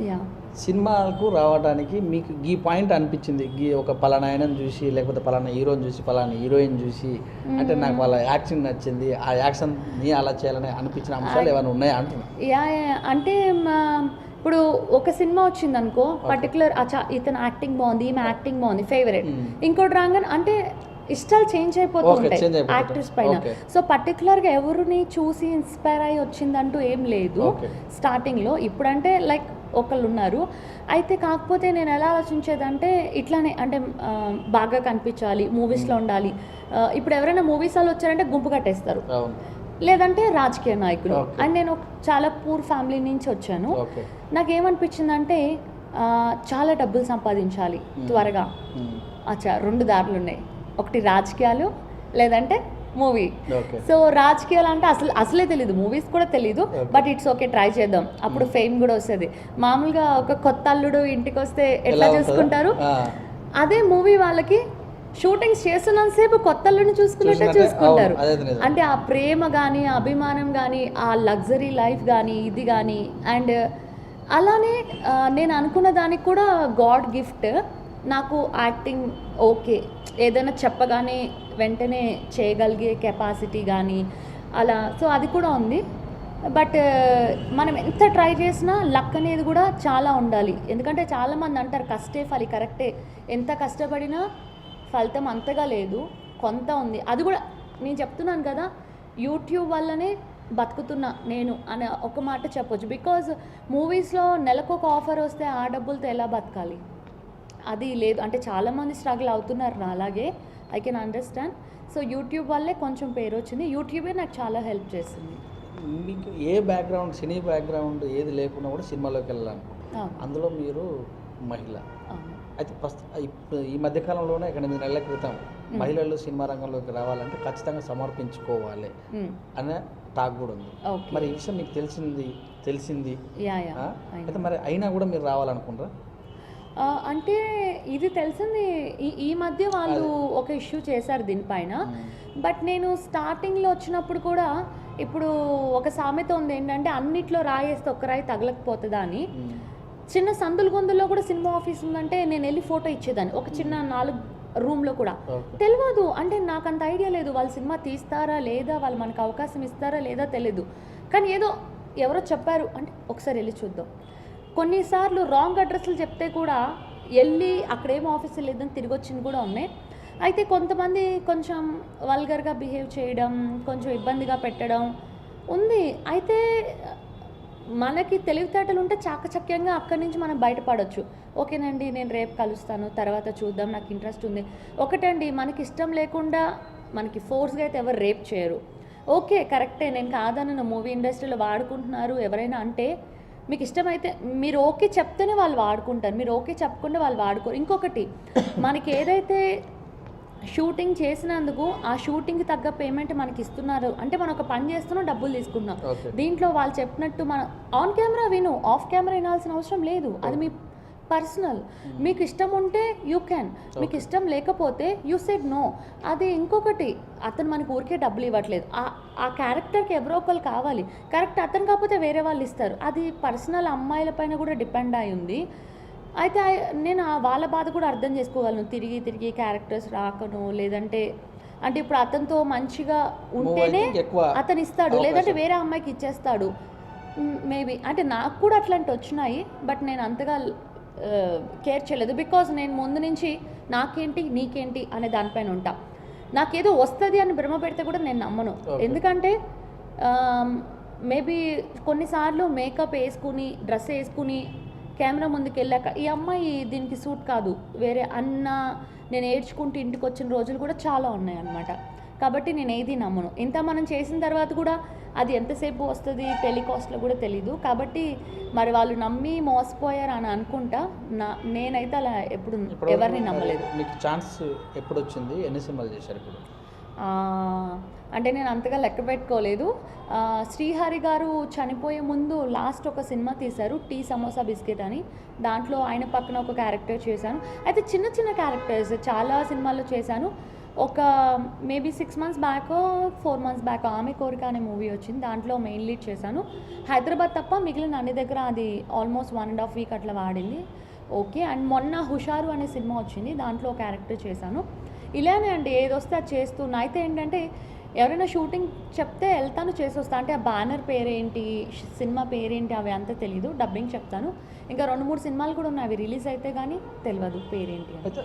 Yeah! సినిమాలకు రావడానికి మీకు ఈ పాయింట్ అనిపించింది, ఒక పలానా ఆయనను చూసి, లేకపోతే పలానా హీరోని చూసి, పలానా హీరోయిన్ చూసి, అంటే నాకు వాళ్ళ యాక్షన్ నచ్చింది, ఆ యాక్షన్ని అలా చేయాలని అనిపించిన అంశాలు ఏమైనా ఉన్నాయా అంటున్నా? యాహ్! అంటే ఇప్పుడు ఒక సినిమా వచ్చిందనుకో, పర్టిక్యులర్ ఇతను యాక్టింగ్ బాగుంది, ఈమె యాక్టింగ్ బాగుంది, ఫేవరెట్. ఇంకోటి రాగానే అంటే ఇష్టాలు చేంజ్ అయిపోతూ ఉంటాయి యాక్టర్స్ పైన. సో పర్టికులర్గా ఎవరిని చూసి ఇన్స్పైర్ అయ్యి వచ్చిందంటూ ఏం లేదు స్టార్టింగ్లో. ఇప్పుడంటే లైక్ ఒకళ్ళు ఉన్నారు. అయితే కాకపోతే నేను ఎలా ఆలోచించేదంటే ఇట్లానే, అంటే బాగా కనిపించాలి, మూవీస్లో ఉండాలి. ఇప్పుడు ఎవరైనా మూవీస్ వాళ్ళు వచ్చారంటే గుంపు కట్టేస్తారు, లేదంటే రాజకీయ నాయకులు. అండ్ నేను చాలా పూర్ ఫ్యామిలీ నుంచి వచ్చాను. నాకేమనిపించిందంటే చాలా డబ్బులు సంపాదించాలి త్వరగా. అచ్చా, 2 దారులు ఉన్నాయి, ఒకటి రాజకీయాలు, లేదంటే మూవీ. సో రాజకీయాలు అంటే అసలే తెలీదు, మూవీస్ కూడా తెలీదు, బట్ ఇట్స్ ఓకే, ట్రై చేద్దాం, అప్పుడు ఫేమ్ కూడా వస్తుంది. మామూలుగా ఒక కొత్త అల్లుడు ఇంటికి వస్తే ఎట్లా చూసుకుంటారు, అదే మూవీ వాళ్ళకి షూటింగ్స్ చేస్తున్నంతసేపు కొత్త అల్లుడిని చూసుకున్నట్టే చూసుకుంటారు. అంటే ఆ ప్రేమ కానీ, ఆ అభిమానం కానీ, ఆ లగ్జరీ లైఫ్ కానీ, ఇది కానీ. అండ్ అలానే నేను అనుకున్న దానికి కూడా గాడ్ గిఫ్ట్ నాకు యాక్టింగ్. ఓకే, ఏదైనా చెప్పగానే వెంటనే చేయగలిగే కెపాసిటీ కానీ అలా, సో అది కూడా ఉంది. బట్ మనం ఎంత ట్రై చేసినా లక్ అనేది కూడా చాలా ఉండాలి. ఎందుకంటే చాలామంది అంటారు కష్టే ఫలి, కరెక్టే, ఎంత కష్టపడినా ఫలితం అంతగా లేదు, కొంత ఉంది. అది కూడా నేను చెప్తున్నాను కదా, యూట్యూబ్ వల్లనే బతుకుతున్నా నేను అనే ఒక మాట చెప్పొచ్చు. బికాజ్ మూవీస్లో నెలకు ఒక ఆఫర్ వస్తే ఆ డబ్బులతో ఎలా బతకాలి, అది లేదు. అంటే చాలామంది స్ట్రగుల్ అవుతున్నారు నా అలాగే, I can understand. So YouTube వల్లే కొంచెం పేరు వచ్చింది, యూట్యూబే నాకు చాలా హెల్ప్ చేస్తుంది. మీకు ఏ బ్యాక్గ్రౌండ్, సినీ బ్యాక్గ్రౌండ్ ఏది లేకున్నా కూడా సినిమాలోకి వెళ్ళాలనుకుంటున్నాను. అందులో మీరు మహిళ. అయితే ఈ మధ్యకాలంలోనే 8 నెలల క్రితం మహిళలు సినిమా రంగంలోకి రావాలంటే ఖచ్చితంగా సమర్పించుకోవాలి అనే టాక్ కూడా ఉంది. మరి ఈ విషయం మీకు తెలిసింది అయితే మరి అయినా కూడా మీరు రావాలనుకుంటారా? అంటే ఇది తెలిసింది ఈ మధ్య వాళ్ళు ఒక ఇష్యూ చేశారు దీనిపైన. బట్ నేను స్టార్టింగ్లో వచ్చినప్పుడు కూడా, ఇప్పుడు ఒక సామెత ఉంది ఏంటంటే అన్నిట్లో రాయేస్తే ఒక్క రాయి తగలకపోతుందా అని. చిన్న సందులు గొంతుల్లో కూడా సినిమా ఆఫీస్ ఉందంటే నేను వెళ్ళి ఫోటో ఇచ్చేదాన్ని, ఒక చిన్న 4 రూమ్లో కూడా. తెలియదు, అంటే నాకు అంత ఐడియా లేదు వాళ్ళు సినిమా తీస్తారా లేదా, వాళ్ళు మనకు అవకాశం ఇస్తారా లేదా తెలియదు. కానీ ఏదో ఎవరో చెప్పారు అంటే ఒకసారి వెళ్ళి చూద్దాం. కొన్నిసార్లు రాంగ్ అడ్రస్లు చెప్తే కూడా వెళ్ళి అక్కడేమో ఆఫీసులు లేదని తిరిగి వచ్చింది కూడా ఉన్నాయి. అయితే కొంతమంది కొంచెం వల్గర్గా బిహేవ్ చేయడం, కొంచెం ఇబ్బందిగా పెట్టడం ఉంది. అయితే మనకి తెలివితేటలు ఉంటే చాకచక్యంగా అక్కడి నుంచి మనం బయటపడవచ్చు. ఓకేనండి, నేను రేపు కలుస్తాను, తర్వాత చూద్దాం, నాకు ఇంట్రెస్ట్ ఉంది. ఒకటండి, మనకి ఇష్టం లేకుండా మనకి ఫోర్స్గా అయితే ఎవరు రేప్ చేయరు. ఓకే, కరెక్టే, నేను కాదన్న మూవీ ఇండస్ట్రీలో వాడుకుంటున్నారు ఎవరైనా అంటే, మీకు ఇష్టమైతే మీరు ఓకే చెప్తేనే వాళ్ళు వాడుకుంటారు, మీరు ఓకే చెప్పకుండా వాళ్ళు వాడుకోరు. ఇంకొకటి, మనకి ఏదైతే షూటింగ్ చేసినందుకు ఆ షూటింగ్కి తగ్గ పేమెంట్ మనకి ఇస్తున్నారు అంటే మనం ఒక పని చేస్తున్నాం, డబ్బులు తీసుకుంటున్నాం. దీంట్లో వాళ్ళు చెప్పినట్టు మనం ఆన్ కెమెరా విను, ఆఫ్ కెమెరా వినాల్సిన అవసరం లేదు, అది మీ పర్సనల్. మీకు ఇష్టం ఉంటే యూ క్యాన్, మీకు ఇష్టం లేకపోతే యూ సెడ్ నో. అది ఇంకొకటి, అతను మనకు ఊరికే డబ్బులు ఇవ్వట్లేదు, ఆ క్యారెక్టర్కి ఎవరో ఒకరు కావాలి. కరెక్ట్, అతను కాకపోతే వేరే వాళ్ళు ఇస్తారు. అది పర్సనల్, అమ్మాయిల పైన కూడా డిపెండ్ అయి ఉంది. అయితే నేను వాళ్ళ బాధ కూడా అర్థం చేసుకోగలను. తిరిగి క్యారెక్టర్స్ రాకను, లేదంటే అంటే ఇప్పుడు అతనితో మంచిగా ఉంటేనే అతను ఇస్తాడు, లేదంటే వేరే అమ్మాయికి ఇచ్చేస్తాడు మేబీ. అంటే నాకు కూడా అట్లాంటి వచ్చినాయి, బట్ నేను అంతగా కేర్ చేయలేదు. బికాజ్ నేను ముందు నుంచి నాకేంటి నీకేంటి అనే దానిపైన ఉంటా. నాకేదో వస్తుంది అని భ్రమ పెడితే కూడా నేను నమ్మను. ఎందుకంటే మేబీ కొన్నిసార్లు మేకప్ వేసుకుని, డ్రెస్ వేసుకుని కెమెరా ముందుకు వెళ్ళాక ఈ అమ్మాయి దీనికి సూట్ కాదు వేరే అన్న నేను ఏడ్చుకుంటూ ఇంటికి వచ్చిన రోజులు కూడా చాలా ఉన్నాయి అన్నమాట. కాబట్టి నేను ఏది నమ్మను. ఇంత మనం చేసిన తర్వాత కూడా అది ఎంతసేపు వస్తుంది టెలికాస్ట్లో కూడా తెలీదు. కాబట్టి మరి వాళ్ళు నమ్మి మోసపోయారు అని అనుకుంటా. నేనైతే అలా ఎప్పుడు ఎవరిని నమ్మలేదు. మీకు ఛాన్స్ ఎప్పుడు వచ్చింది? ఎన్ని సినిమాలు చేశారు ఇప్పుడు? అంటే నేను అంతగా లెక్క పెట్టుకోలేదు. శ్రీహరి గారు చనిపోయే ముందు లాస్ట్ ఒక సినిమా తీశారు, టీ సమోసా బిస్కెట్ అని. దాంట్లో ఆయన పక్కన ఒక క్యారెక్టర్ చేశాను. అయితే చిన్న క్యారెక్టర్స్ చాలా సినిమాల్లో చేశాను. ఒక maybe 6 months back 4 months back ఆమె కోరిక అనే మూవీ వచ్చింది. దాంట్లో మెయిన్ లీడ్ చేశాను. హైదరాబాద్ తప్ప మిగిలిన అన్ని దగ్గర అది ఆల్మోస్ట్ 1.5 వీక్ అట్లా వాడింది. ఓకే. అండ్ మొన్న హుషారు అనే సినిమా వచ్చింది, దాంట్లో క్యారెక్టర్ చేశాను. ఇలానే అండి, ఏదొస్తే అది చేస్తున్నా. అయితే ఏంటంటే ఎవరైనా షూటింగ్ చెప్తే వెళ్తాను, చేసి వస్తాను. అంటే ఆ బ్యానర్ పేరేంటి, సినిమా పేరేంటి అవి అంతా తెలీదు. డబ్బింగ్ చెప్తాను. ఇంకా 2-3 సినిమాలు కూడా ఉన్నాయి, అవి రిలీజ్ అయితే కానీ తెలియదు పేరేంటి అని. అయితే